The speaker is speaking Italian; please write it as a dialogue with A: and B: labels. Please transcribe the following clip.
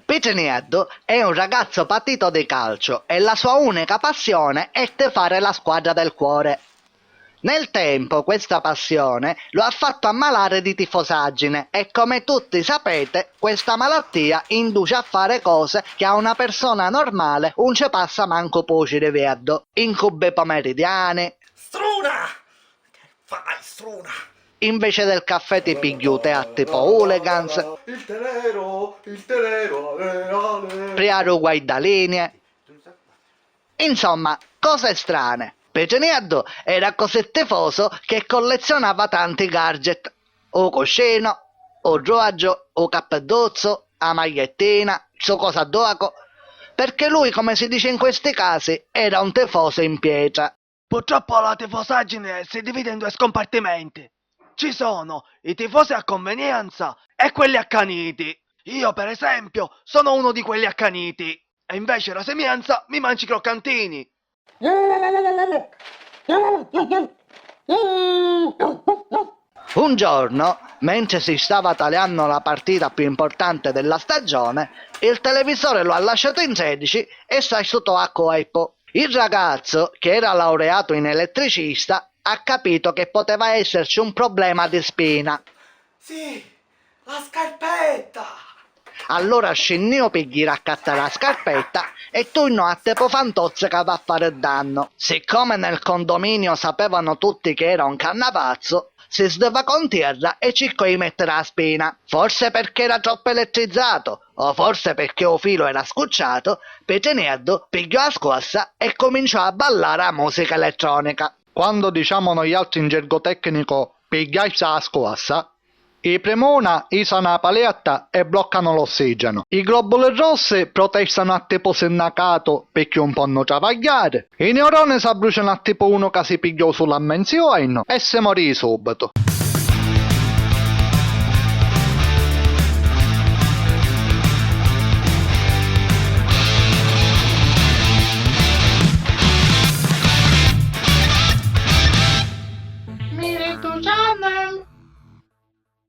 A: Picinieddu è un ragazzo patito di calcio e la sua unica passione è tifare la squadra del cuore. Nel tempo questa passione lo ha fatto ammalare di tifosaggine e come tutti sapete questa malattia induce a fare cose che a una persona normale non ci passa manco poci di veddo. Incubi pomeridiani.
B: Struna! Che fai, Struna?
A: Invece del caffè ti pigli te a tipo hooligans.
B: Il telero, ale, ale.
A: Priaru guaidaline. Insomma, cose strane. Peceniaddo era così tifoso che collezionava tanti gadget. O cuscino, o roaggio, o cappelluzzo, a magliettina, so cosa doaco. Perché lui, come si dice in questi casi, era un tifoso in pietra.
C: Purtroppo la tifosaggine si divide in due scompartimenti. Ci sono i tifosi a convenienza e quelli accaniti. Io, per esempio, sono uno di quelli accaniti. E invece la semienza mi mangi i croccantini.
A: Un giorno, mentre si stava tagliando la partita più importante della stagione, il televisore lo ha lasciato in 16 e sta sotto a coipo. Il ragazzo, che era laureato in elettricista, ha capito che poteva esserci un problema di spina.
B: Sì, la scarpetta!
A: Allora scennio per gli raccattare la scarpetta e tornò a tipo fantozze che va a fare danno. Siccome nel condominio sapevano tutti che era un cannavazzo, si sdevacò in terra e cercò di mettere la spina. Forse perché era troppo elettrizzato, o forse perché il filo era scucciato, Pecenieddu pigliò la scossa e cominciò a ballare la musica elettronica. Quando diciamo noi altri in gergo tecnico pigliarsi la scossa, i premona isano la paletta e bloccano l'ossigeno. I globuli rossi protestano a tipo sindacato perché un po' non travagliare. I neuroni si abbruciano a tipo uno che si pigliò sulla menzione e si morì subito.